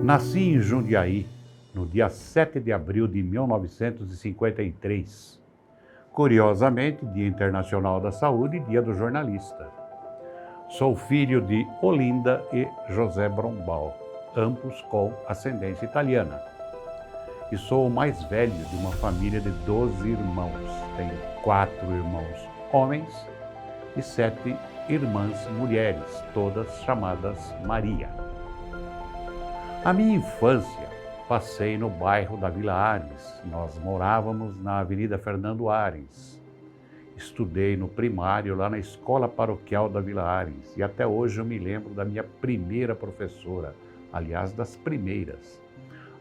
Nasci em Jundiaí, no dia 7 de abril de 1953. Curiosamente, Dia Internacional da Saúde e Dia do Jornalista. Sou filho de Olinda e José Brombal, ambos com ascendência italiana. E sou o mais velho de uma família de 12 irmãos. Tenho 4 irmãos homens e 7 irmãs mulheres, todas chamadas Maria. A minha infância passei no bairro da Vila Ares. Nós morávamos na Avenida Fernando Ares. Estudei no primário lá na Escola Paroquial da Vila Ares e até hoje eu me lembro da minha primeira professora, aliás, das primeiras.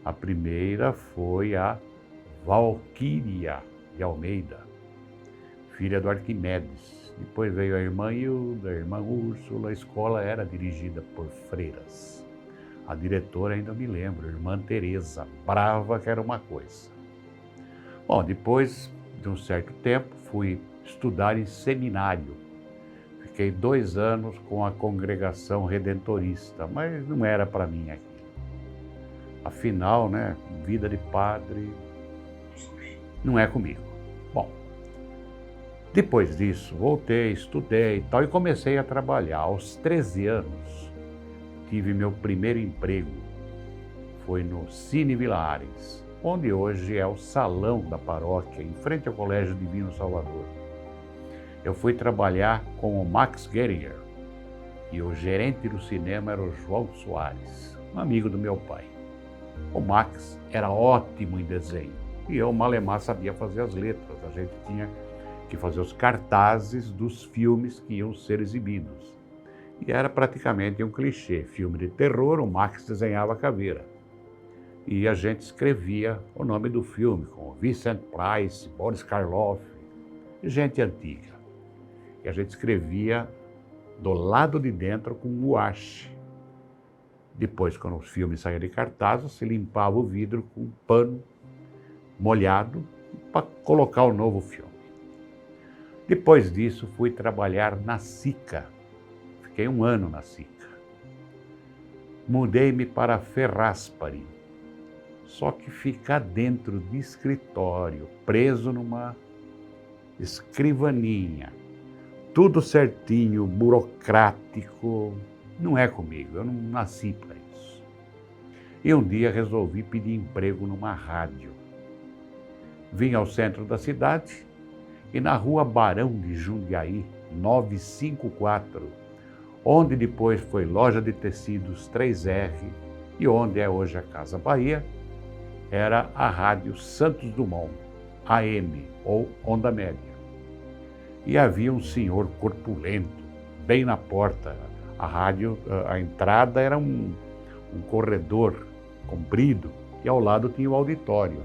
A primeira foi a Valquíria de Almeida, filha do Arquimedes. Depois veio a irmã Hilda, a irmã Úrsula. A escola era dirigida por freiras. A diretora ainda me lembro, a irmã Teresa, brava que era uma coisa. Bom, depois de um certo tempo, fui estudar em seminário. Fiquei 2 anos com a congregação redentorista, mas não era para mim aquilo. Afinal, vida de padre não é comigo. Bom, depois disso, voltei, estudei e tal, e comecei a trabalhar. Aos 13 anos, tive meu primeiro emprego. Foi no Cine Vila Ares, onde hoje é o salão da paróquia, em frente ao Colégio Divino Salvador. Eu fui trabalhar com o Max Geringer e o gerente do cinema era o João Soares, um amigo do meu pai. O Max era ótimo em desenho e eu, malemar, sabia fazer as letras. A gente tinha que fazer os cartazes dos filmes que iam ser exibidos. E era praticamente um clichê. Filme de terror, o Max desenhava a caveira. E a gente escrevia o nome do filme, com Vincent Price, Boris Karloff, gente antiga. E a gente escrevia do lado de dentro com guache. Depois, quando os filmes saíam de cartaz, você limpava o vidro com um pano molhado para colocar o novo filme. Depois disso, fui trabalhar na SICA. Fiquei 1 ano na SICA. Mudei-me para Ferraspari. Só que ficar dentro de escritório, preso numa escrivaninha, tudo certinho, burocrático, não é comigo, eu não nasci para isso. E um dia resolvi pedir emprego numa rádio. Vim ao centro da cidade e na rua Barão de Jundiaí, 954, onde depois foi loja de tecidos 3R e onde é hoje a Casa Bahia, era a rádio Santos Dumont, AM, ou Onda Média. E havia um senhor corpulento, bem na porta. A rádio, a entrada era um corredor comprido e ao lado tinha o auditório,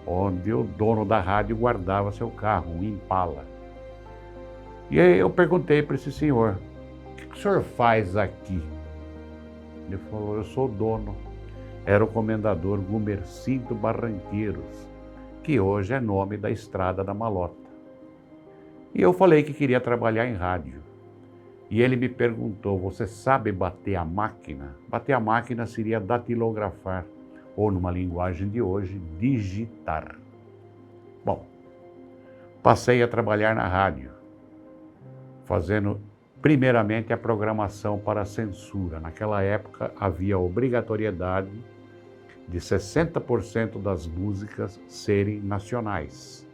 onde o dono da rádio guardava seu carro, um Impala. E aí eu perguntei para esse senhor: o que o senhor faz aqui? Ele falou: eu sou o dono. Era o comendador Gumercindo Barranqueiros, que hoje é nome da Estrada da Malota. E eu falei que queria trabalhar em rádio. E ele me perguntou: você sabe bater a máquina? Bater a máquina seria datilografar, ou numa linguagem de hoje, digitar. Bom, passei a trabalhar na rádio, fazendo primeiramente a programação para a censura. Naquela época havia obrigatoriedade de 60% das músicas serem nacionais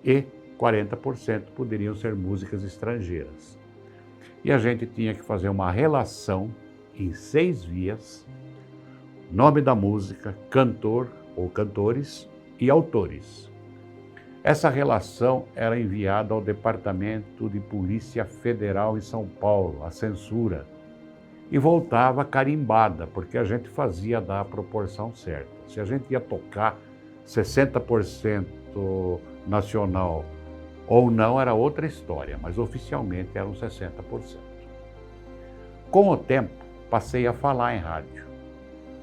e 40% poderiam ser músicas estrangeiras. E a gente tinha que fazer uma relação em 6 vias: nome da música, cantor ou cantores e autores. Essa relação era enviada ao Departamento de Polícia Federal em São Paulo, a censura, e voltava carimbada, porque a gente fazia dar a proporção certa. Se a gente ia tocar 60% nacional ou não, era outra história, mas oficialmente eram 60%. Com o tempo, passei a falar em rádio,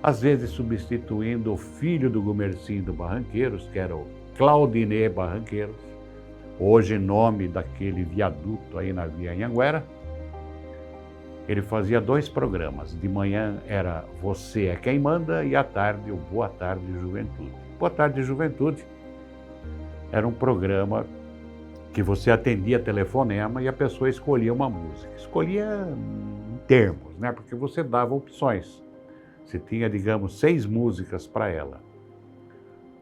às vezes substituindo o filho do Gumercindo Barranqueiros, que era o Claudinei Barranqueiros, hoje nome daquele viaduto aí na Via Anhanguera. Ele fazia 2 programas. De manhã era Você é Quem Manda e à tarde o Boa Tarde Juventude. Boa Tarde Juventude era um programa que você atendia telefonema e a pessoa escolhia uma música. Escolhia em termos, né? Porque você dava opções. Você tinha, digamos, 6 músicas para ela.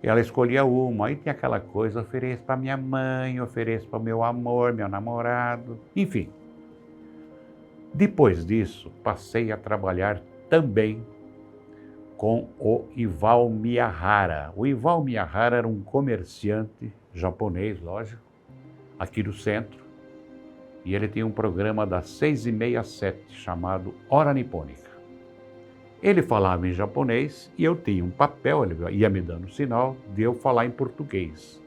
E ela escolhia uma, aí tinha aquela coisa, ofereço para minha mãe, ofereço para o meu amor, meu namorado, enfim. Depois disso, passei a trabalhar também com o Ival Miyahara. O Ival Miyahara era um comerciante japonês, lógico, aqui do centro, e ele tinha um programa das 6h30 às 7, chamado Hora Nipônica. Ele falava em japonês e eu tinha um papel, ele ia me dando sinal de eu falar em português.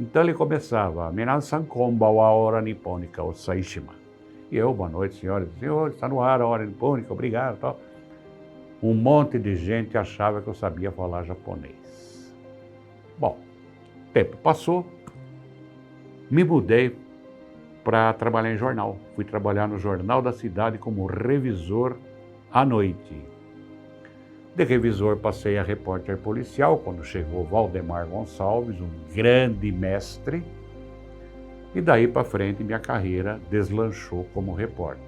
Então ele começava, Minasan konbanwa Hora Nipônica, o Saishima. E eu, boa noite, senhoras e senhores, está no ar a Hora Nipônica, obrigado, tal. Um monte de gente achava que eu sabia falar japonês. Bom, o tempo passou, me mudei para trabalhar em jornal. Fui trabalhar no Jornal da Cidade como revisor à noite. De revisor passei a repórter policial, quando chegou Valdemar Gonçalves, um grande mestre, e daí para frente minha carreira deslanchou como repórter.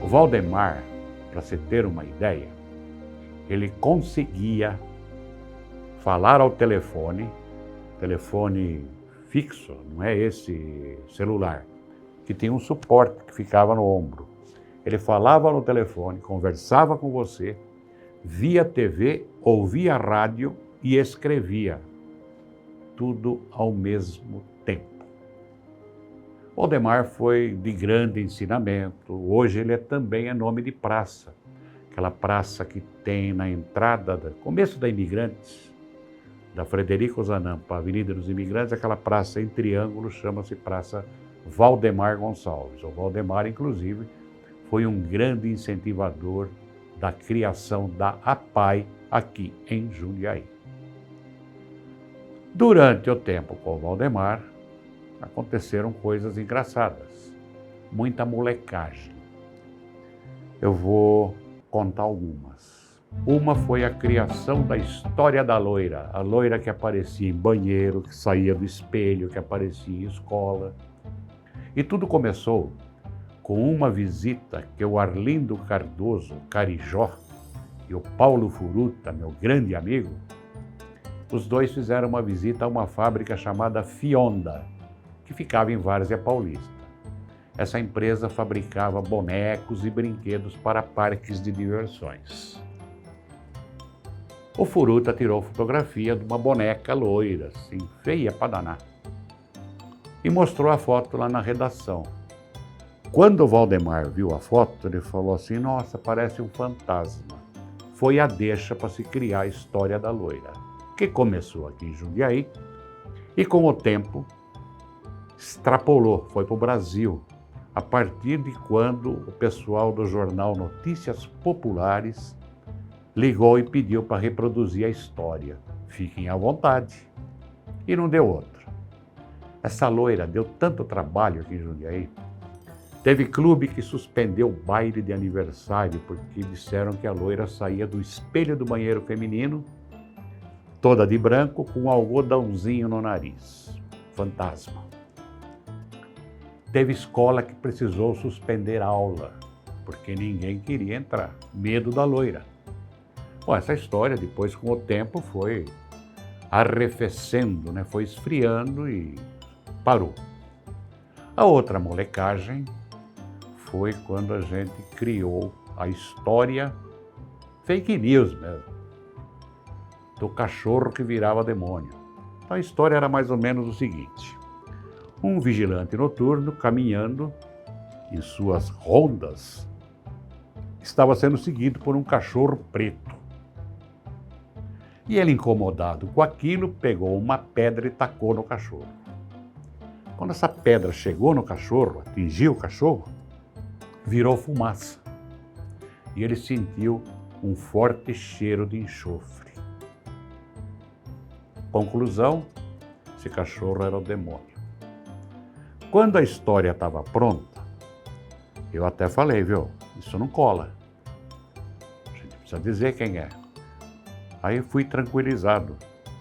O Valdemar, para você ter uma ideia, ele conseguia falar ao telefone fixo, não é esse celular, que tinha um suporte que ficava no ombro. Ele falava no telefone, conversava com você, via TV ou via rádio e escrevia, tudo ao mesmo tempo. Valdemar foi de grande ensinamento, hoje ele também é nome de praça, aquela praça que tem na entrada, começo da Imigrantes, da Frederico Zanampa, Avenida dos Imigrantes, aquela praça em triângulo chama-se Praça Valdemar Gonçalves. O Valdemar, inclusive, foi um grande incentivador da criação da APAI aqui em Jundiaí. Durante o tempo com o Valdemar, aconteceram coisas engraçadas, muita molecagem. Eu vou contar algumas. Uma foi a criação da história da loira, a loira que aparecia em banheiro, que saía do espelho, que aparecia em escola. E tudo começou com uma visita que o Arlindo Cardoso, Carijó, e o Paulo Furuta, meu grande amigo, os dois fizeram uma visita a uma fábrica chamada Fionda, que ficava em Várzea Paulista. Essa empresa fabricava bonecos e brinquedos para parques de diversões. O Furuta tirou fotografia de uma boneca loira, assim, feia para danar, e mostrou a foto lá na redação. Quando o Valdemar viu a foto, ele falou assim, nossa, parece um fantasma. Foi a deixa para se criar a história da loira, que começou aqui em Jundiaí e com o tempo extrapolou, foi para o Brasil, a partir de quando o pessoal do jornal Notícias Populares ligou e pediu para reproduzir a história. Fiquem à vontade. E não deu outra. Essa loira deu tanto trabalho aqui em Jundiaí. Teve clube que suspendeu o baile de aniversário porque disseram que a loira saía do espelho do banheiro feminino, toda de branco, com um algodãozinho no nariz. Fantasma. Teve escola que precisou suspender aula, porque ninguém queria entrar. Medo da loira. Bom, essa história depois, com o tempo, foi arrefecendo, né? Foi esfriando e parou. A outra molecagem foi quando a gente criou a história fake news mesmo, do cachorro que virava demônio. Então a história era mais ou menos o seguinte. Um vigilante noturno, caminhando em suas rondas, estava sendo seguido por um cachorro preto. E ele, incomodado com aquilo, pegou uma pedra e tacou no cachorro. Quando essa pedra chegou no cachorro, atingiu o cachorro, virou fumaça. E ele sentiu um forte cheiro de enxofre. Conclusão, esse cachorro era o demônio. Quando a história estava pronta, eu até falei, viu, isso não cola. A gente precisa dizer quem é. Aí fui tranquilizado,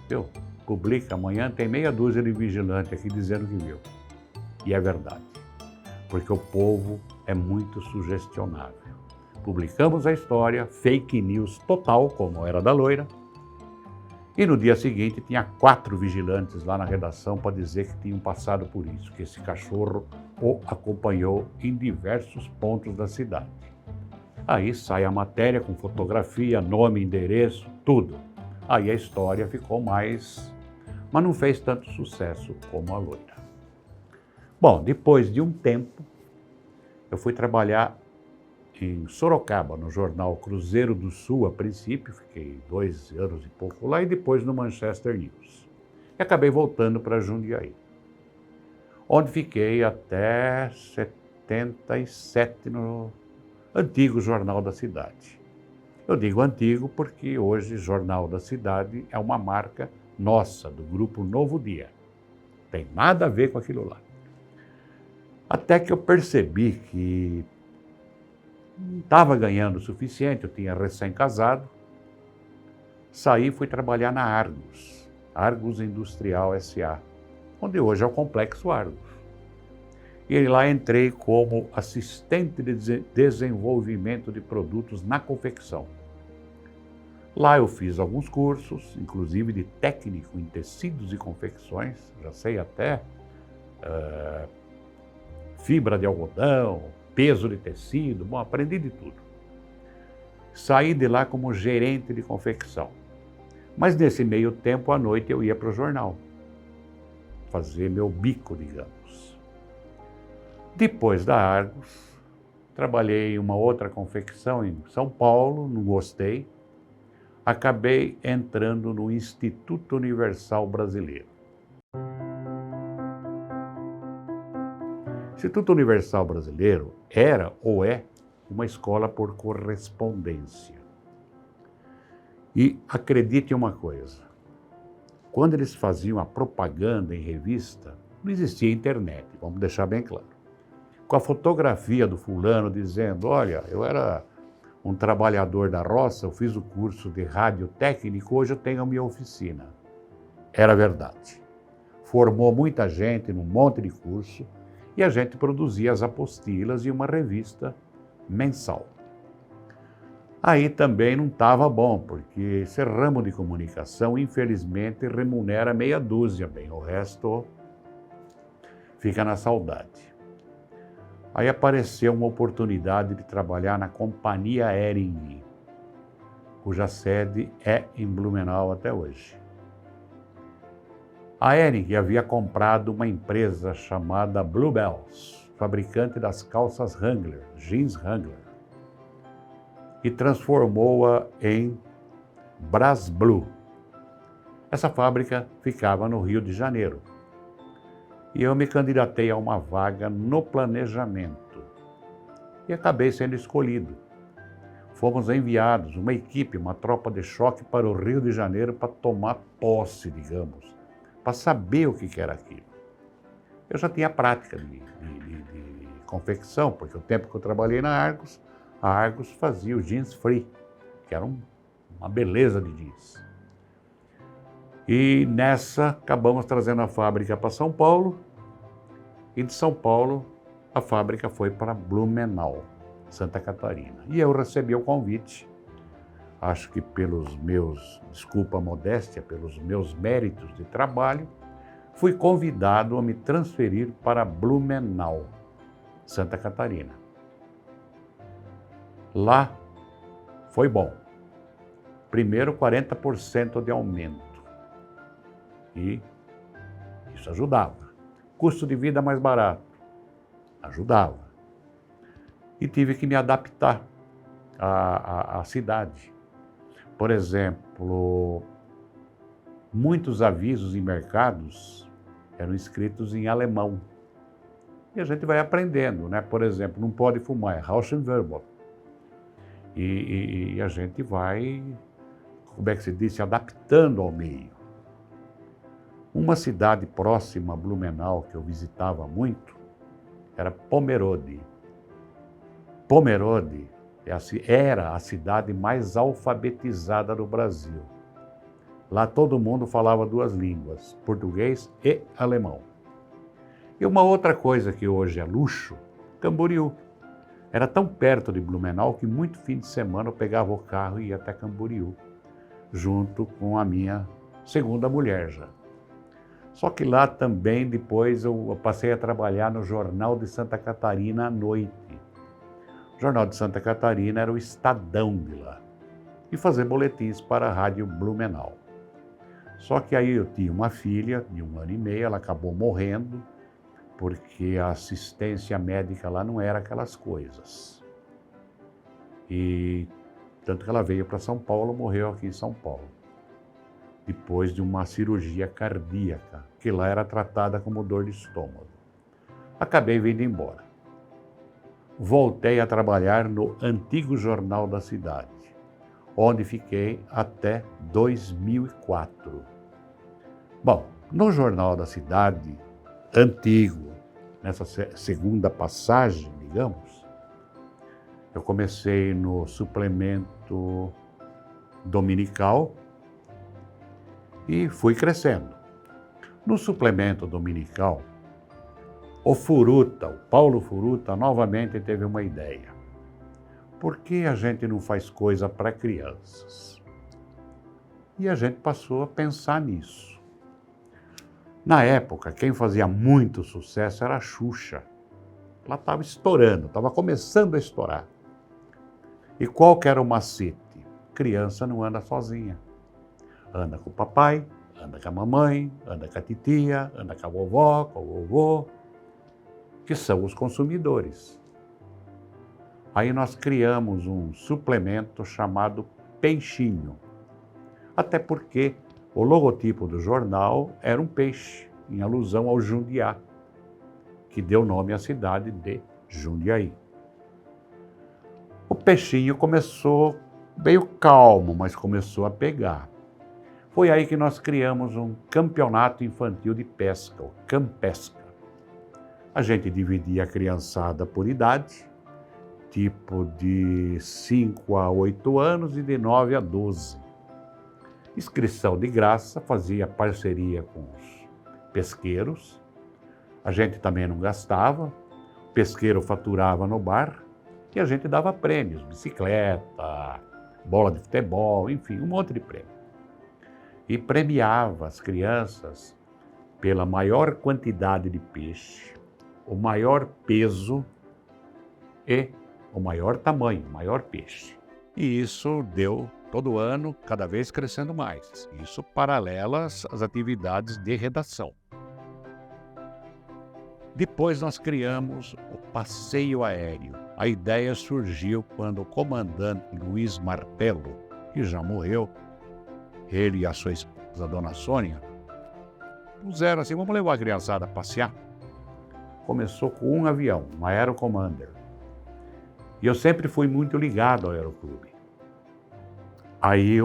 viu, publica, amanhã tem meia dúzia de vigilantes aqui dizendo que viu. E é verdade, porque o povo é muito sugestionável. Publicamos a história, fake news total, como era da loira, e no dia seguinte tinha 4 vigilantes lá na redação para dizer que tinham passado por isso, que esse cachorro o acompanhou em diversos pontos da cidade. Aí sai a matéria com fotografia, nome, endereço, tudo. Aí a história ficou mais, mas não fez tanto sucesso como a loira. Bom, depois de um tempo, eu fui trabalhar em Sorocaba, no jornal Cruzeiro do Sul, a princípio, fiquei 2 anos e pouco lá, e depois no Manchester News. E acabei voltando para Jundiaí, onde fiquei até 77 no antigo Jornal da Cidade. Eu digo antigo porque hoje Jornal da Cidade é uma marca nossa, do grupo Novo Dia. Tem nada a ver com aquilo lá. Até que eu percebi que não estava ganhando o suficiente, eu tinha recém-casado. Saí e fui trabalhar na Argos, Argos Industrial S.A., onde hoje é o Complexo Argos. E lá entrei como assistente de desenvolvimento de produtos na confecção. Lá eu fiz alguns cursos, inclusive de técnico em tecidos e confecções, já sei até fibra de algodão, peso de tecido, bom, aprendi de tudo. Saí de lá como gerente de confecção. Mas nesse meio tempo, à noite, eu ia para o jornal, fazer meu bico, digamos. Depois da Argos, trabalhei em uma outra confecção em São Paulo, não gostei. Acabei entrando no Instituto Universal Brasileiro. O Instituto Universal Brasileiro era ou é uma escola por correspondência. E acredite em uma coisa, quando eles faziam a propaganda em revista, não existia internet, vamos deixar bem claro. Com a fotografia do fulano dizendo, olha, eu era um trabalhador da roça, eu fiz o curso de radiotécnico, hoje eu tenho a minha oficina. Era verdade. Formou muita gente num monte de curso, e a gente produzia as apostilas e uma revista mensal. Aí também não estava bom, porque esse ramo de comunicação, infelizmente, remunera meia dúzia, bem, o resto fica na saudade. Aí apareceu uma oportunidade de trabalhar na companhia Hering, cuja sede é em Blumenau até hoje. A Hering havia comprado uma empresa chamada Bluebells, fabricante das calças Wrangler, jeans Wrangler, e transformou-a em Brasblue. Essa fábrica ficava no Rio de Janeiro. E eu me candidatei a uma vaga no planejamento e acabei sendo escolhido. Fomos enviados, uma equipe, uma tropa de choque para o Rio de Janeiro para tomar posse, digamos, para saber o que era aquilo. Eu já tinha prática de confecção, porque o tempo que eu trabalhei na Argos, a Argos fazia o jeans free, que era uma beleza de jeans. E nessa, acabamos trazendo a fábrica para São Paulo, e de São Paulo, a fábrica foi para Blumenau, Santa Catarina. E eu recebi o convite, acho que pelos meus, desculpa a modéstia, pelos meus méritos de trabalho, fui convidado a me transferir para Blumenau, Santa Catarina. Lá foi bom. Primeiro, 40% de aumento. E isso ajudava. Custo de vida mais barato. Ajudava. E tive que me adaptar à cidade. Por exemplo, muitos avisos em mercados eram escritos em alemão. E a gente vai aprendendo, né? Por exemplo, não pode fumar, é Rauschenverbot. E a gente vai, como é que se diz, se adaptando ao meio. Uma cidade próxima a Blumenau, que eu visitava muito, era Pomerode. Pomerode era a cidade mais alfabetizada do Brasil. Lá todo mundo falava duas línguas, português e alemão. E uma outra coisa que hoje é luxo, Camboriú. Era tão perto de Blumenau que muito fim de semana eu pegava o carro e ia até Camboriú, junto com a minha segunda mulher já. Só que lá também depois eu passei a trabalhar no Jornal de Santa Catarina à noite. O Jornal de Santa Catarina era o Estadão de lá. E fazer boletins para a Rádio Blumenau. Só que aí eu tinha uma filha de 1 ano e meio, ela acabou morrendo, porque a assistência médica lá não era aquelas coisas. E tanto que ela veio para São Paulo, morreu aqui em São Paulo. Depois de uma cirurgia cardíaca, que lá era tratada como dor de estômago. Acabei vindo embora. Voltei a trabalhar no antigo Jornal da Cidade, onde fiquei até 2004. Bom, no Jornal da Cidade, antigo, nessa segunda passagem, digamos, eu comecei no suplemento dominical e fui crescendo. No suplemento dominical, o Paulo Furuta, novamente teve uma ideia. Por que a gente não faz coisa para crianças? E a gente passou a pensar nisso. Na época, quem fazia muito sucesso era a Xuxa. Ela estava estourando, estava começando a estourar. E qual que era o macete? Criança não anda sozinha. Anda com o papai, anda com a mamãe, anda com a titia, anda com a vovó, com o vovô, que são os consumidores. Aí nós criamos um suplemento chamado Peixinho. Até porque o logotipo do jornal era um peixe, em alusão ao Jundiá, que deu nome à cidade de Jundiaí. O Peixinho começou meio calmo, mas começou a pegar. Foi aí que nós criamos um campeonato infantil de pesca, o Campesca. A gente dividia a criançada por idade, tipo de 5 a 8 anos e de 9 a 12. Inscrição de graça, fazia parceria com os pesqueiros. A gente também não gastava, o pesqueiro faturava no bar e a gente dava prêmios, bicicleta, bola de futebol, enfim, um monte de prêmio. E premiava as crianças pela maior quantidade de peixe, o maior peso e o maior tamanho, o maior peixe. E isso deu, todo ano, cada vez crescendo mais. Isso paralelas às atividades de redação. Depois nós criamos o passeio aéreo. A ideia surgiu quando o comandante Luiz Martelo, que já morreu, ele e a sua esposa, a dona Sônia, puseram assim, vamos levar a criançada a passear. Começou com um avião, um Aero Commander. E eu sempre fui muito ligado ao Aeroclube. Aí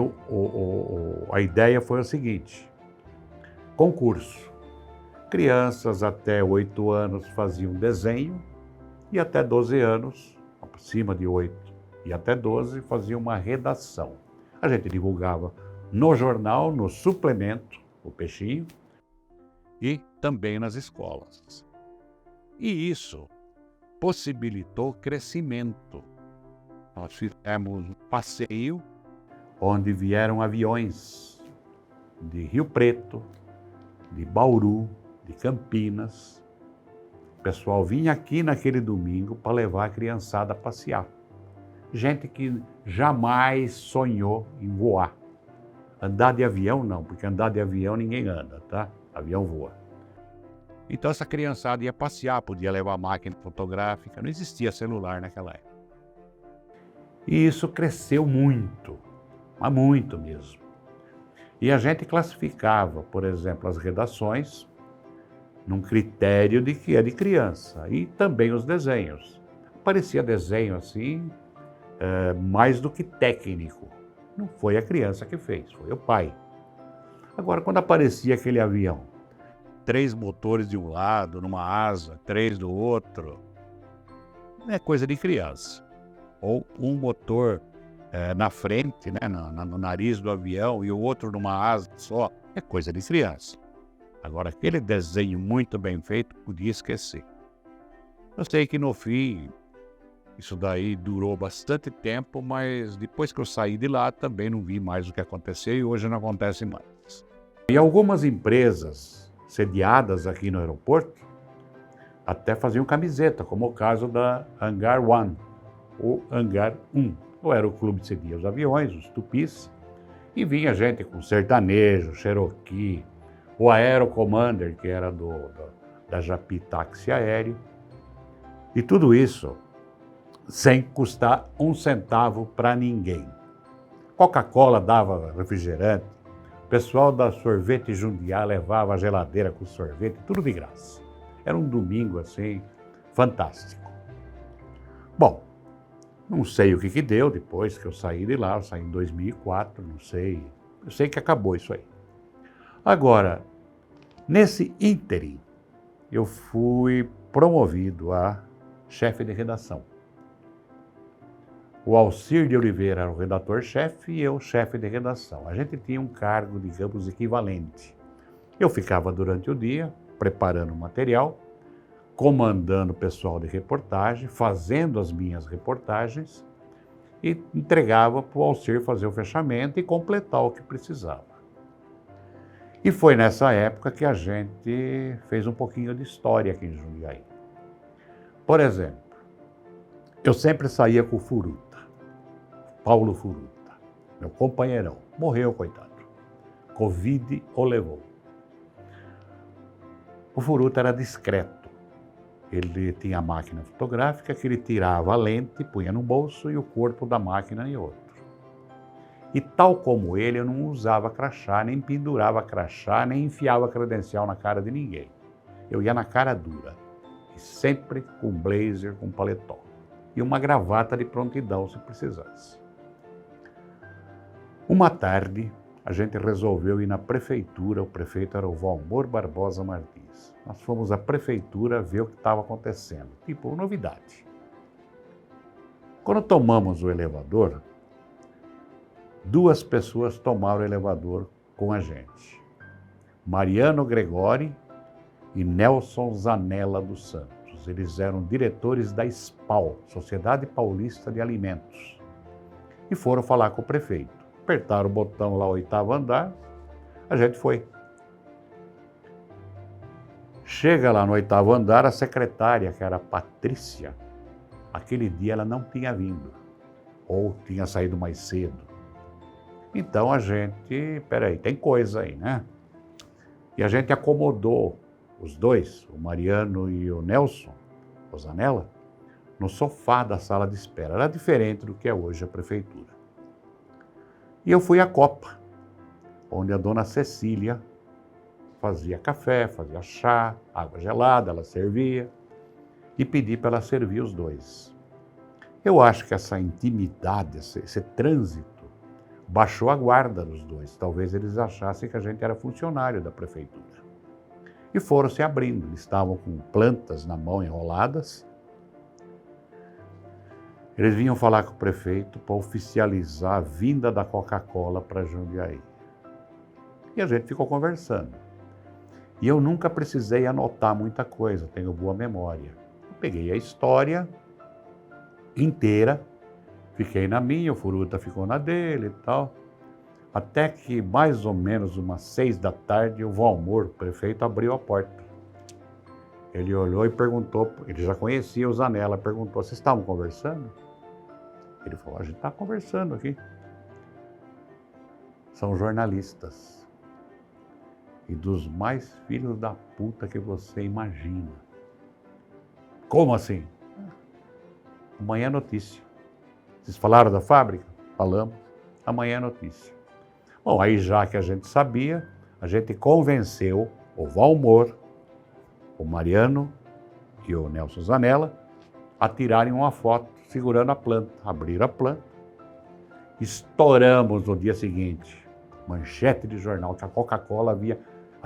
a ideia foi o seguinte, concurso. Crianças até 8 anos faziam desenho e até 12 anos, acima de 8 e até 12, faziam uma redação. A gente divulgava no jornal, no suplemento, o Peixinho, e também nas escolas. E isso possibilitou crescimento. Nós fizemos um passeio onde vieram aviões de Rio Preto, de Bauru, de Campinas. O pessoal vinha aqui naquele domingo para levar a criançada a passear. Gente que jamais sonhou em voar. Andar de avião não, porque andar de avião ninguém anda, tá? Avião voa. Então essa criançada ia passear, podia levar máquina fotográfica, não existia celular naquela época. E isso cresceu muito, mas muito mesmo. E a gente classificava, por exemplo, as redações num critério de que é de criança. E também os desenhos. Parecia desenho assim, mais do que técnico. Não foi a criança que fez, foi o pai. Agora, quando aparecia aquele avião, 3 motores de um lado, numa asa, 3 do outro, não é coisa de criança. Ou um motor na frente, né, no nariz do avião, e o outro numa asa só, é coisa de criança. Agora, aquele desenho muito bem feito, podia esquecer. Eu sei que no fim, isso daí durou bastante tempo, mas depois que eu saí de lá, também não vi mais o que aconteceu e hoje não acontece mais. E algumas empresas sediadas aqui no aeroporto até faziam camiseta, como o caso da Hangar One, ou Hangar 1. Ou era o clube que cedia os aviões, os tupis, e vinha gente com sertanejo, Cherokee, o Aero Commander, que era da Japi Táxi Aéreo, e tudo isso sem custar um centavo para ninguém. Coca-Cola dava refrigerante, o pessoal da Sorvete Jundiá levava a geladeira com sorvete, tudo de graça. Era um domingo assim, fantástico. Bom, não sei o que deu depois que eu saí de lá, eu saí em 2004, não sei. Eu sei que acabou isso aí. Agora, nesse ínterim, eu fui promovido a chefe de redação. O Alcir de Oliveira era o redator-chefe e eu chefe de redação. A gente tinha um cargo, digamos, equivalente. Eu ficava durante o dia preparando o material, comandando o pessoal de reportagem, fazendo as minhas reportagens e entregava para o Alcir fazer o fechamento e completar o que precisava. E foi nessa época que a gente fez um pouquinho de história aqui em Jundiaí. Por exemplo, eu sempre saía com o Furuta, Paulo Furuta, meu companheirão. Morreu, coitado. Covid o levou. O Furuta era discreto. Ele tinha a máquina fotográfica que ele tirava a lente, punha no bolso e o corpo da máquina em outro. E tal como ele, eu não usava crachá, nem pendurava crachá, nem enfiava credencial na cara de ninguém. Eu ia na cara dura, e sempre com blazer, com paletó. E uma gravata de prontidão se precisasse. Uma tarde, a gente resolveu ir na prefeitura, o prefeito era o Valmor Barbosa Martins. Nós fomos à prefeitura ver o que estava acontecendo, tipo novidade. Quando tomamos o elevador, 2 pessoas tomaram o elevador com a gente. Mariano Gregori e Nelson Zanella dos Santos. Eles eram diretores da SPAL, Sociedade Paulista de Alimentos, e foram falar com o prefeito. Apertaram o botão lá, 8º andar, a gente foi. Chega lá no 8º andar, a secretária, que era a Patrícia, aquele dia ela não tinha vindo, ou tinha saído mais cedo. Então a gente, peraí, tem coisa aí, né? E a gente acomodou os 2, o Mariano e o Nelson, o Zanella, no sofá da sala de espera. Era diferente do que é hoje a prefeitura. E eu fui à Copa, onde a dona Cecília fazia café, fazia chá, água gelada, ela servia, e pedi para ela servir os 2. Eu acho que essa intimidade, esse trânsito, baixou a guarda dos 2. Talvez eles achassem que a gente era funcionário da prefeitura. E foram se abrindo, eles estavam com plantas na mão enroladas. Eles vinham falar com o prefeito para oficializar a vinda da Coca-Cola para Jundiaí. E a gente ficou conversando. E eu nunca precisei anotar muita coisa, tenho boa memória. Eu peguei a história inteira, fiquei na minha, o Furuta ficou na dele e tal. Até que mais ou menos umas 6 da tarde, o Valmor, o prefeito, abriu a porta. Ele olhou e perguntou, ele já conhecia o Zanella, perguntou, vocês estavam conversando? Ele falou, a gente está conversando aqui. São jornalistas. E dos mais filhos da puta que você imagina. Como assim? Amanhã é notícia. Vocês falaram da fábrica? Falamos. Amanhã é notícia. Bom, aí já que a gente sabia, a gente convenceu o Valmor o Mariano e o Nelson Zanella a tirarem uma foto segurando a planta. Abriram a planta, estouramos no dia seguinte, manchete de jornal, que a Coca-Cola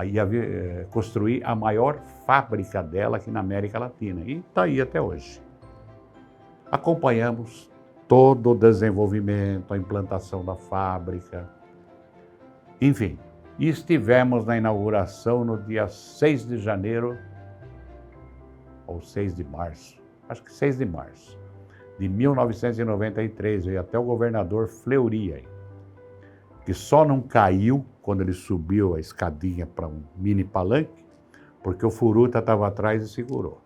ia construir a maior fábrica dela aqui na América Latina. E está aí até hoje. Acompanhamos todo o desenvolvimento, a implantação da fábrica, enfim. E estivemos na inauguração no dia 6 de janeiro, ou 6 de março, acho que 6 de março, de 1993, veio até o governador Fleury, que só não caiu quando ele subiu a escadinha para um mini palanque, porque o Furuta estava atrás e segurou.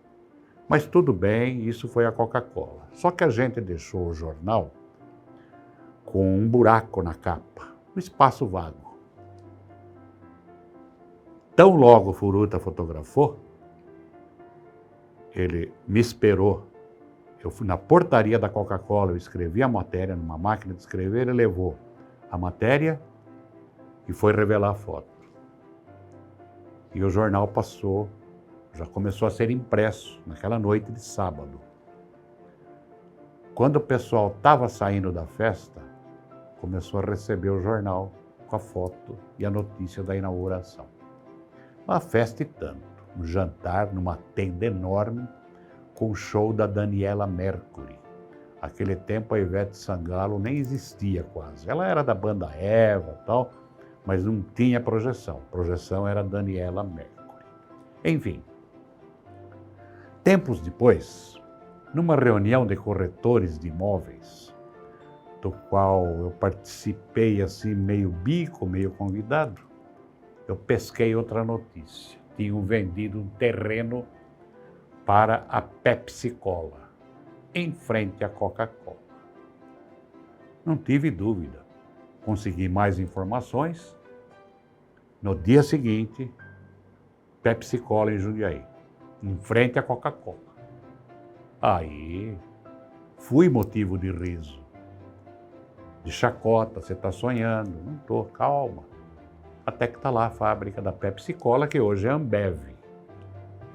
Mas tudo bem, isso foi a Coca-Cola. Só que a gente deixou o jornal com um buraco na capa, um espaço vago. Tão logo o Furuta fotografou, ele me esperou. Eu fui na portaria da Coca-Cola, eu escrevi a matéria numa máquina de escrever, ele levou a matéria e foi revelar a foto. E o jornal passou, já começou a ser impresso naquela noite de sábado. Quando o pessoal estava saindo da festa, começou a receber o jornal com a foto e a notícia da inauguração. Uma festa e tanto, um jantar numa tenda enorme com o show da Daniela Mercury. Naquele tempo a Ivete Sangalo nem existia quase. Ela era da banda Eva e tal, mas não tinha projeção. A projeção era Daniela Mercury. Enfim, tempos depois, numa reunião de corretores de imóveis, do qual eu participei assim meio bico, meio convidado, eu pesquei outra notícia. Tinham vendido um terreno para a Pepsi Cola, em frente à Coca-Cola. Não tive dúvida. Consegui mais informações. No dia seguinte, Pepsi Cola em Jundiaí, em frente à Coca-Cola. Aí, fui motivo de riso, de chacota, você está sonhando. Não estou, calma. Até que está lá a fábrica da Pepsi Cola, que hoje é Ambev.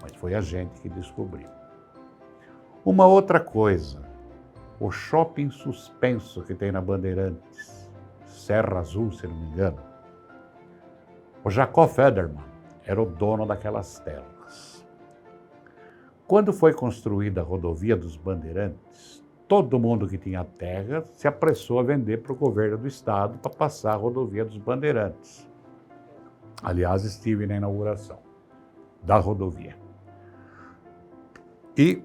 Mas foi a gente que descobriu. Uma outra coisa, o shopping suspenso que tem na Bandeirantes, Serra Azul, se não me engano. O Jacob Federman era o dono daquelas terras. Quando foi construída a rodovia dos Bandeirantes, todo mundo que tinha terra se apressou a vender para o governo do estado para passar a rodovia dos Bandeirantes. Aliás, estive na inauguração da rodovia. E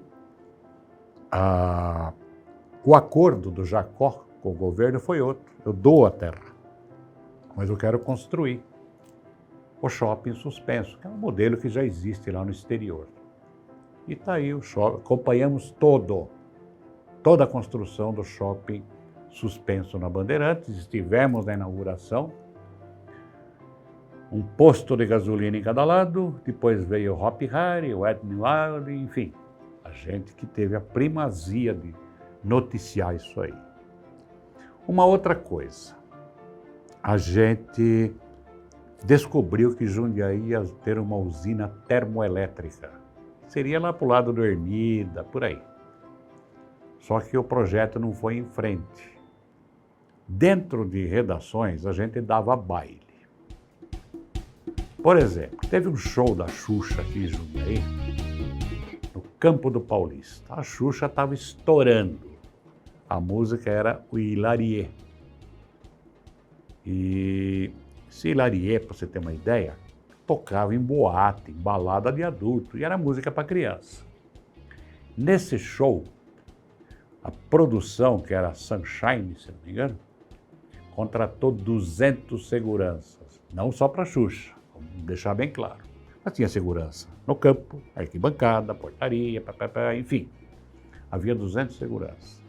o acordo do Jacó com o governo foi outro. Eu dou a terra, mas eu quero construir o shopping suspenso, que é um modelo que já existe lá no exterior. E está aí o shopping. Acompanhamos toda a construção do shopping suspenso na Bandeirantes. Estivemos na inauguração. Um posto de gasolina em cada lado, depois veio o Hop Hari, o Ed Wild, enfim. A gente que teve a primazia de noticiar isso aí. Uma outra coisa, a gente descobriu que Jundiaí ia ter uma usina termoelétrica. Seria lá para o lado do Ermida, por aí. Só que o projeto não foi em frente. Dentro de redações, a gente dava baile. Por exemplo, teve um show da Xuxa aqui em Jundiaí, no Campo do Paulista. A Xuxa estava estourando. A música era o Hilarie. E esse Hilarie, para você ter uma ideia, tocava em boate, em balada de adulto, e era música para criança. Nesse show, a produção, que era Sunshine, se não me engano, contratou 200 seguranças, não só para Xuxa, vamos deixar bem claro. Mas tinha segurança no campo, arquibancada, portaria, enfim, havia 200 seguranças.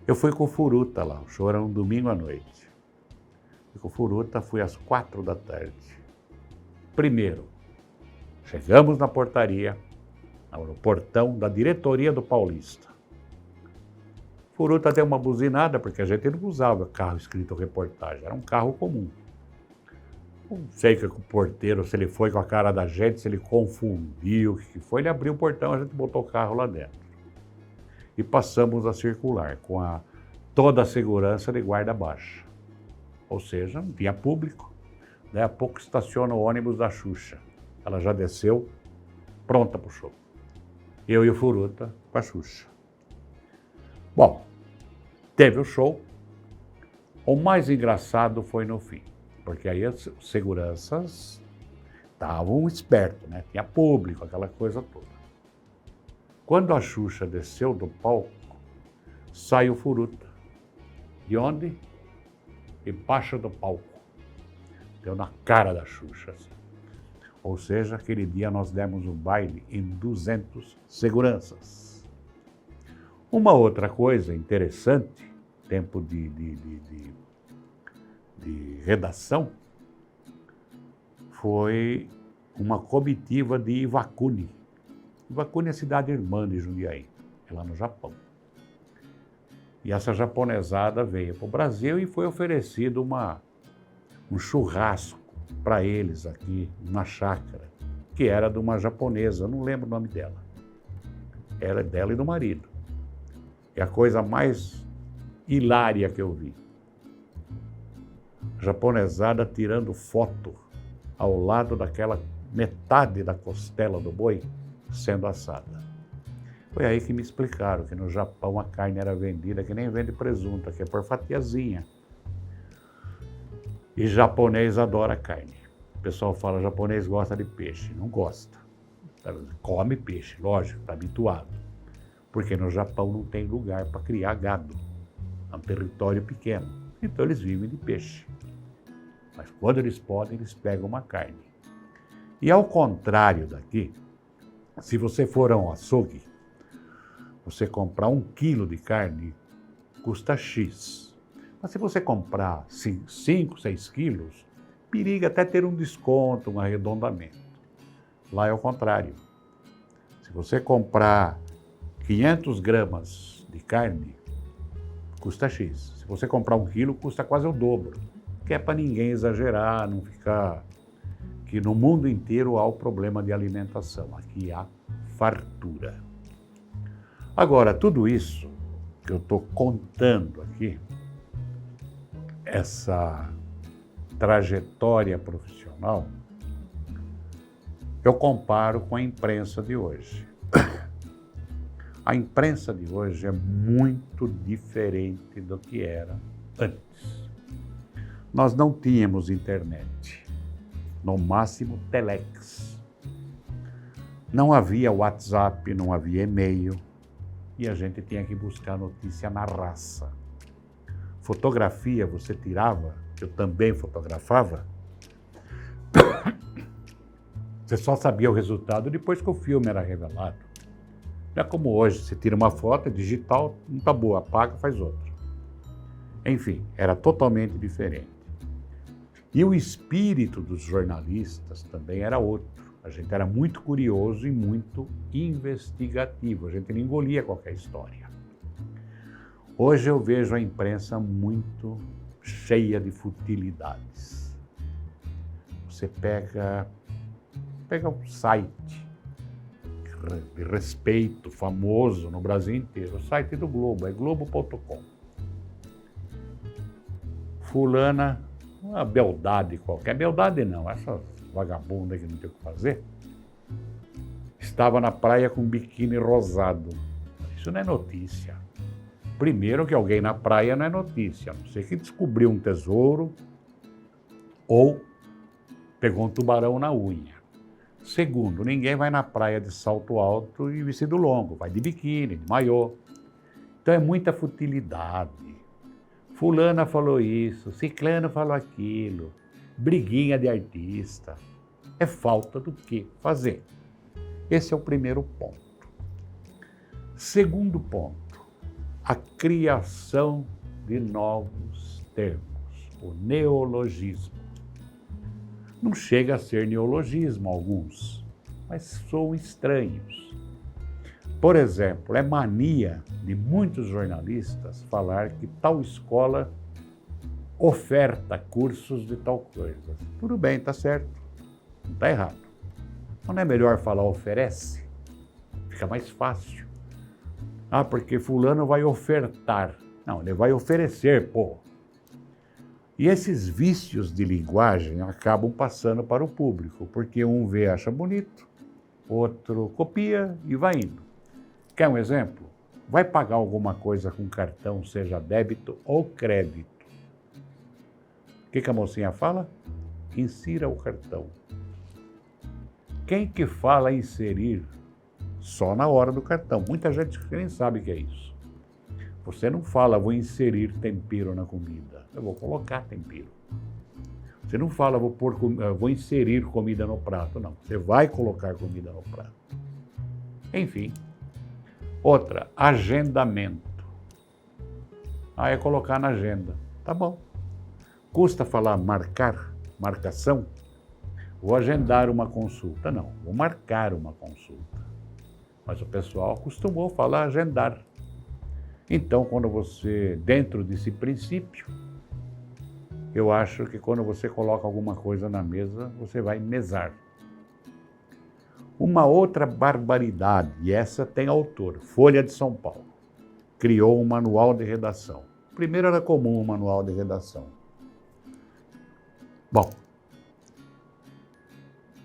Eu fui com o Furuta lá, o show era um domingo à noite. Fui com o Furuta, fui às 4 da tarde. Primeiro, chegamos na portaria, no portão da diretoria do Paulista. Furuta deu uma buzinada, porque a gente não usava carro escrito reportagem, era um carro comum. Não sei o que o porteiro, se ele foi com a cara da gente, se ele confundiu, o que foi. Ele abriu o portão, a gente botou o carro lá dentro. E passamos a circular com toda a segurança de guarda baixa. Ou seja, não tinha público. Daí a pouco estaciona o ônibus da Xuxa. Ela já desceu, pronta para o show. Eu e o Furuta com a Xuxa. Bom, teve o show. O mais engraçado foi no fim, porque aí as seguranças estavam espertos, né? Tinha público, aquela coisa toda. Quando a Xuxa desceu do palco, saiu o Furuta. De onde? Embaixo do palco. Deu na cara da Xuxa. Assim. Ou seja, aquele dia nós demos um baile em 200 seguranças. Uma outra coisa interessante, tempo de redação, foi uma comitiva de Iwakuni. Iwakuni é a cidade irmã de Jundiaí, é lá no Japão. E essa japonesada veio para o Brasil e foi oferecido um churrasco para eles aqui, uma chácara, que era de uma japonesa, eu não lembro o nome dela. Era dela e do marido. É a coisa mais hilária que eu vi. Japonesada tirando foto ao lado daquela metade da costela do boi sendo assada. Foi aí que me explicaram que no Japão a carne era vendida que nem vende presunto, que é por fatiazinha. E japonês adora carne. O pessoal fala, japonês gosta de peixe. Não gosta. Come peixe, lógico, está habituado. Porque no Japão não tem lugar para criar gado. É um território pequeno. Então eles vivem de peixe. Mas quando eles podem, eles pegam uma carne. E ao contrário daqui, se você for a um açougue, você comprar 1 quilo de carne, custa X. Mas se você comprar 5, 6 quilos, periga até ter um desconto, um arredondamento. Lá é o contrário. Se você comprar 500 gramas de carne, custa X. Se você comprar 1 quilo, custa quase o dobro. Que é para ninguém exagerar, não ficar... Que no mundo inteiro há o problema de alimentação. Aqui há fartura. Agora, tudo isso que eu estou contando aqui, essa trajetória profissional, eu comparo com a imprensa de hoje. A imprensa de hoje é muito diferente do que era antes. Nós não tínhamos internet, no máximo telex. Não havia WhatsApp, não havia e-mail, e a gente tinha que buscar notícia na raça. Fotografia você tirava, eu também fotografava, você só sabia o resultado depois que o filme era revelado. Não é como hoje, você tira uma foto, é digital, não está boa, apaga, faz outra. Enfim, era totalmente diferente. E o espírito dos jornalistas também era outro. A gente era muito curioso e muito investigativo, a gente não engolia qualquer história. Hoje eu vejo a imprensa muito cheia de futilidades. Você pega um site de respeito, famoso no Brasil inteiro, o site do Globo, é globo.com. Fulana, uma beldade qualquer, beldade não, essa vagabunda que não tem o que fazer, estava na praia com um biquíni rosado. Isso não é notícia. Primeiro que alguém na praia não é notícia, a não ser que descobriu um tesouro ou pegou um tubarão na unha. Segundo, ninguém vai na praia de salto alto e vestido longo, vai de biquíni, de maiô. Então é muita futilidade. Fulana falou isso, ciclano falou aquilo, briguinha de artista. É falta do que fazer. Esse é o primeiro ponto. Segundo ponto, a criação de novos termos, o neologismo. Não chega a ser neologismo alguns, mas são estranhos. Por exemplo, é mania de muitos jornalistas falar que tal escola oferta cursos de tal coisa. Tudo bem, está certo, não está errado. Mas não é melhor falar oferece? Fica mais fácil. Ah, porque fulano vai ofertar. Não, ele vai oferecer, pô. E esses vícios de linguagem acabam passando para o público, porque um vê, acha bonito, outro copia e vai indo. Quer um exemplo? Vai pagar alguma coisa com cartão, seja débito ou crédito. O que a mocinha fala? Insira o cartão. Quem que fala inserir? Só na hora do cartão. Muita gente nem sabe o que é isso. Você não fala, vou inserir tempero na comida. Eu vou colocar tempero. Você não fala, vou inserir comida no prato. Não, você vai colocar comida no prato. Enfim. Outra, agendamento. Ah, é colocar na agenda. Tá bom. Custa falar marcar, marcação? Vou agendar uma consulta. Não, vou marcar uma consulta. Mas o pessoal acostumou falar agendar. Então, quando você, dentro desse princípio, eu acho que quando você coloca alguma coisa na mesa, você vai mesar. Uma outra barbaridade, e essa tem autor, Folha de São Paulo, criou um manual de redação. Primeiro era comum um manual de redação. Bom,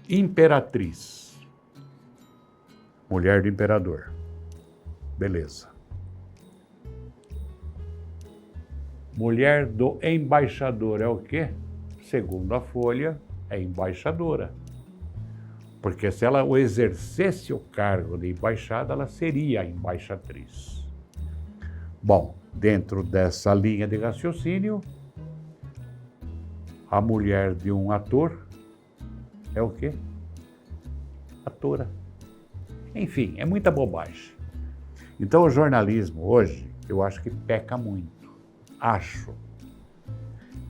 imperatriz, mulher do imperador, beleza. Mulher do embaixador é o quê? Segundo a Folha, é embaixadora. Porque se ela exercesse o cargo de embaixada, ela seria embaixatriz. Bom, dentro dessa linha de raciocínio, a mulher de um ator é o quê? Atora. Enfim, é muita bobagem. Então o jornalismo hoje, eu acho que peca muito. Acho.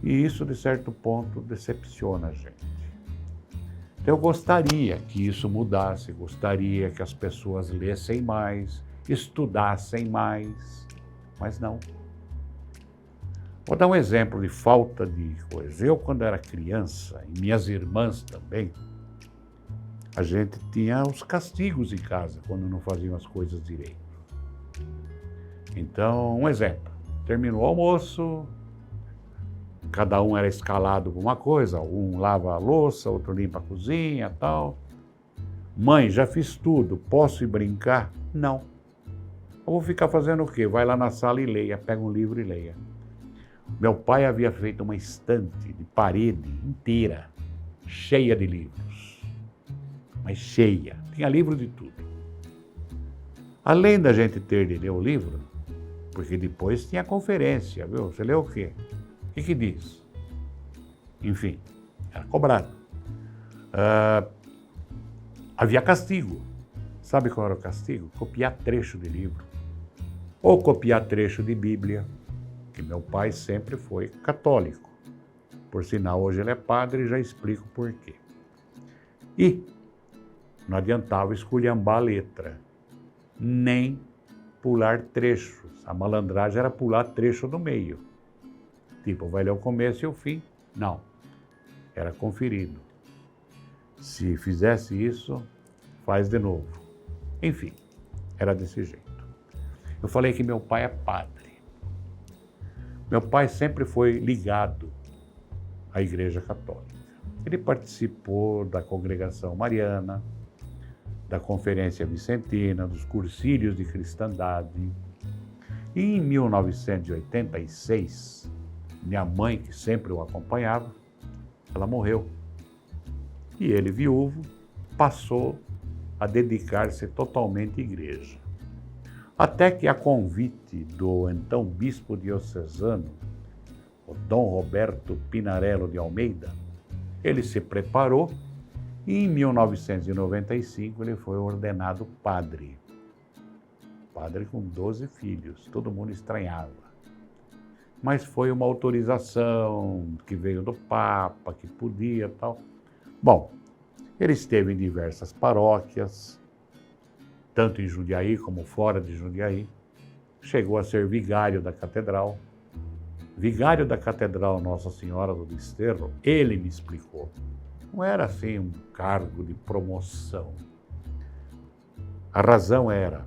E isso, de certo ponto, decepciona a gente. Então, eu gostaria que isso mudasse, gostaria que as pessoas lessem mais, estudassem mais, mas não. Vou dar um exemplo de falta de coisa. Eu, quando era criança, e minhas irmãs também, a gente tinha os castigos em casa, quando não faziam as coisas direito. Então, um exemplo. Terminou o almoço, cada um era escalado por uma coisa, um lava a louça, outro limpa a cozinha e tal. Mãe, já fiz tudo, posso ir brincar? Não. Eu vou ficar fazendo o quê? Vai lá na sala e leia, pega um livro e leia. Meu pai havia feito uma estante de parede inteira, cheia de livros. Mas cheia, tinha livro de tudo. Além da gente ter de ler o livro, porque depois tinha conferência, viu? Você leu o quê? O que diz? Enfim, era cobrado. Havia castigo. Sabe qual era o castigo? Copiar trecho de livro. Ou copiar trecho de Bíblia, que meu pai sempre foi católico. Por sinal, hoje ele é padre e já explico por quê. E não adiantava esculhambar a letra, nem pular trechos. A malandragem era pular trecho no meio. Tipo, vai ler o começo e o fim. Não. Era conferido. Se fizesse isso, faz de novo. Enfim, era desse jeito. Eu falei que meu pai é padre. Meu pai sempre foi ligado à Igreja Católica. Ele participou da Congregação Mariana, da Conferência Vicentina, dos Cursilhos de Cristandade. E em 1986, minha mãe, que sempre o acompanhava, ela morreu. E ele, viúvo, passou a dedicar-se totalmente à igreja. Até que, a convite do então bispo diocesano, o Dom Roberto Pinarello de Almeida, ele se preparou e em 1995 ele foi ordenado padre. Padre com 12 filhos, todo mundo estranhava. Mas foi uma autorização que veio do Papa, que podia e tal. Bom, ele esteve em diversas paróquias, tanto em Jundiaí como fora de Jundiaí. Chegou a ser vigário da catedral, vigário da Catedral Nossa Senhora do Desterro, ele me explicou. Não era assim um cargo de promoção. A razão era,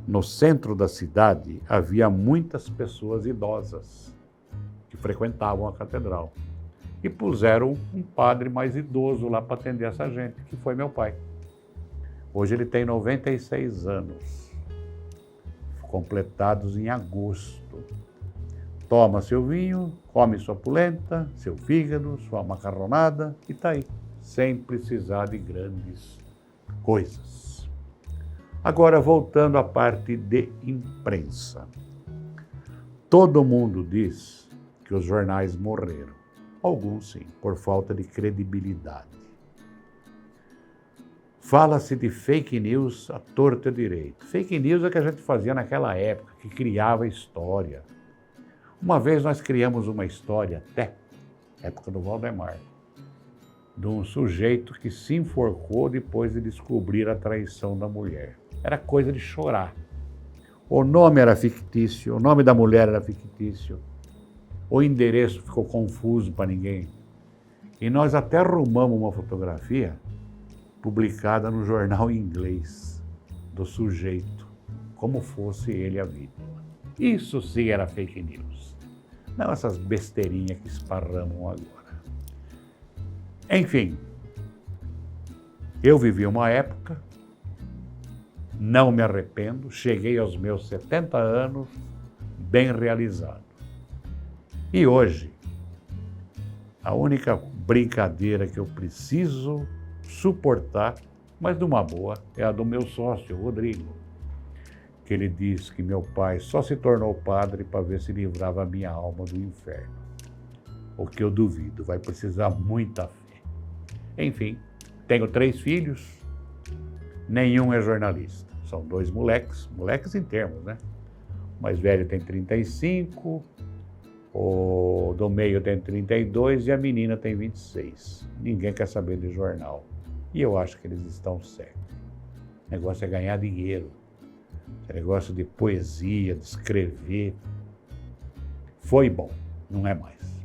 no centro da cidade havia muitas pessoas idosas que frequentavam a catedral. E puseram um padre mais idoso lá para atender essa gente, que foi meu pai. Hoje ele tem 96 anos, completados em agosto. Toma seu vinho, come sua polenta, seu fígado, sua macarronada e está aí, sem precisar de grandes coisas. Agora, voltando à parte de imprensa. Todo mundo diz que os jornais morreram. Alguns sim, por falta de credibilidade. Fala-se de fake news à torta e direito. Fake news é o que a gente fazia naquela época, que criava história. Uma vez nós criamos uma história, até época do Valdemar, de um sujeito que se enforcou depois de descobrir a traição da mulher. Era coisa de chorar. O nome era fictício, o nome da mulher era fictício, o endereço ficou confuso para ninguém. E nós até arrumamos uma fotografia publicada no jornal inglês do sujeito, como fosse ele a vítima. Isso sim era fake news. Não essas besteirinhas que esparramam agora. Enfim, eu vivi uma época, não me arrependo, cheguei aos meus 70 anos bem realizado. E hoje, a única brincadeira que eu preciso suportar, mas de uma boa, é a do meu sócio, Rodrigo, que ele diz que meu pai só se tornou padre para ver se livrava a minha alma do inferno. O que eu duvido, vai precisar muita fé. Enfim, tenho 3 filhos, nenhum é jornalista. São 2 moleques em termos, né? O mais velho tem 35, o do meio tem 32 e a menina tem 26. Ninguém quer saber de jornal. E eu acho que eles estão certos. O negócio é ganhar dinheiro. O negócio de poesia, de escrever. Foi bom, não é mais.